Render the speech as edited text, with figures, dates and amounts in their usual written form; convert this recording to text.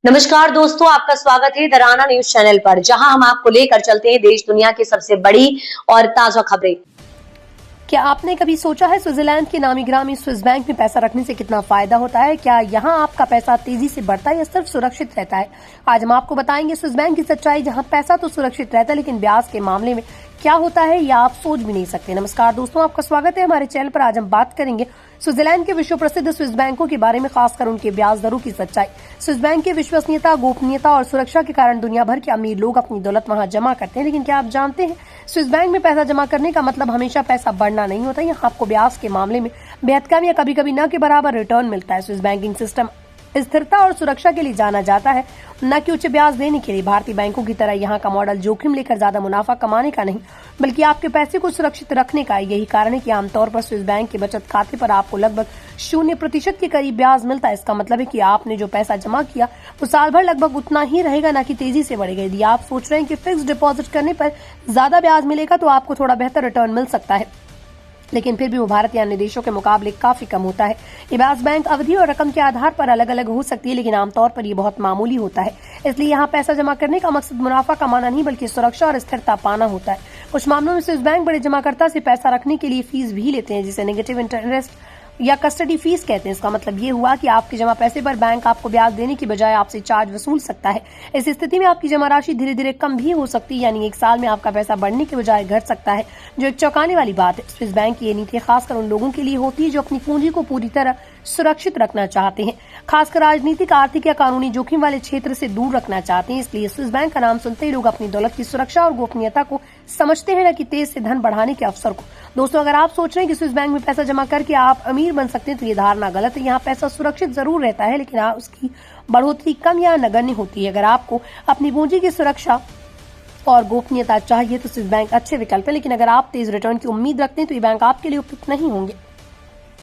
नमस्कार दोस्तों, आपका स्वागत है दराना न्यूज चैनल पर, जहां हम आपको लेकर चलते हैं देश दुनिया की सबसे बड़ी और ताजा खबरें। क्या आपने कभी सोचा है स्विट्जरलैंड के नामी ग्रामी स्विस बैंक में पैसा रखने से कितना फायदा होता है? क्या यहाँ आपका पैसा तेजी से बढ़ता है या सिर्फ सुरक्षित रहता है? आज हम आपको बताएंगे स्विस बैंक की सच्चाई, जहाँ पैसा तो सुरक्षित रहता है लेकिन ब्याज के मामले में क्या होता है या आप सोच भी नहीं सकते। नमस्कार दोस्तों, आपका स्वागत है हमारे चैनल पर। आज हम बात करेंगे स्विट्जरलैंड के विश्व प्रसिद्ध स्विस बैंकों के बारे में, खासकर उनके ब्याज दरों की सच्चाई। स्विस बैंक की विश्वसनीयता, गोपनीयता और सुरक्षा के कारण दुनिया भर के अमीर लोग अपनी दौलत वहां जमा करते हैं। लेकिन क्या आप जानते हैं, स्विस बैंक में पैसा जमा करने का मतलब हमेशा पैसा बढ़ना नहीं होता। यहाँ आपको ब्याज के मामले में बेहद कम या कभी कभी न के बराबर रिटर्न मिलता है। स्विस बैंकिंग सिस्टम स्थिरता और सुरक्षा के लिए जाना जाता है, न कि उच्च ब्याज देने के लिए। भारतीय बैंकों की तरह यहाँ का मॉडल जोखिम लेकर ज्यादा मुनाफा कमाने का नहीं, बल्कि आपके पैसे को सुरक्षित रखने का। यही कारण है कि आमतौर पर स्विस बैंक के बचत खाते पर आपको लगभग 0% के करीब ब्याज मिलता है। इसका मतलब है कि आपने जो पैसा जमा किया वो साल भर लगभग उतना ही रहेगा, न कि तेजी से बढ़ेगा। यदि आप सोच रहे हैं कि फिक्स डिपॉजिट करने पर ज्यादा ब्याज मिलेगा तो आपको थोड़ा बेहतर रिटर्न मिल सकता है, लेकिन फिर भी वो भारत या अन्य देशों के मुकाबले काफी कम होता है। ये ब्याज बैंक अवधि और रकम के आधार पर अलग अलग हो सकती है, लेकिन आमतौर पर ये बहुत मामूली होता है। इसलिए यहाँ पैसा जमा करने का मकसद मुनाफा कमाना नहीं, बल्कि सुरक्षा और स्थिरता पाना होता है। कुछ मामलों में स्विस बैंक बड़े जमाकर्ता से पैसा रखने के लिए फीस भी लेते हैं, जिसे नेगेटिव इंटरेस्ट या कस्टडी फीस कहते हैं। इसका मतलब ये हुआ कि आपके जमा पैसे पर बैंक आपको ब्याज देने की बजाय आपसे चार्ज वसूल सकता है। इस स्थिति में आपकी जमा राशि धीरे धीरे कम भी हो सकती है, यानी एक साल में आपका पैसा बढ़ने के बजाय घट सकता है, जो एक चौंकाने वाली बात है। स्विस बैंक की ये नीति खासकर उन लोगों के लिए होती है जो अपनी पूंजी को पूरी तरह सुरक्षित रखना चाहते हैं, खासकर राजनीतिक, आर्थिक या कानूनी जोखिम वाले क्षेत्र से दूर रखना चाहते हैं। इसलिए स्विस बैंक का नाम सुनते ही लोग अपनी दौलत की सुरक्षा और गोपनीयता को समझते हैं, न कि तेज से धन बढ़ाने के अवसर को। दोस्तों, अगर आप सोच रहे हैं कि स्विस बैंक में पैसा जमा करके आप अमीर बन सकते हैं, तो ये धारणा गलत है। यहाँ पैसा सुरक्षित जरूर रहता है, लेकिन उसकी बढ़ोतरी कम या नगण्य होती है। अगर आपको अपनी पूंजी की सुरक्षा और गोपनीयता चाहिए तो स्विस बैंक अच्छे विकल्प है, लेकिन अगर आप तेज रिटर्न की उम्मीद रखते हैं तो ये बैंक आपके लिए उपयुक्त नहीं होंगे।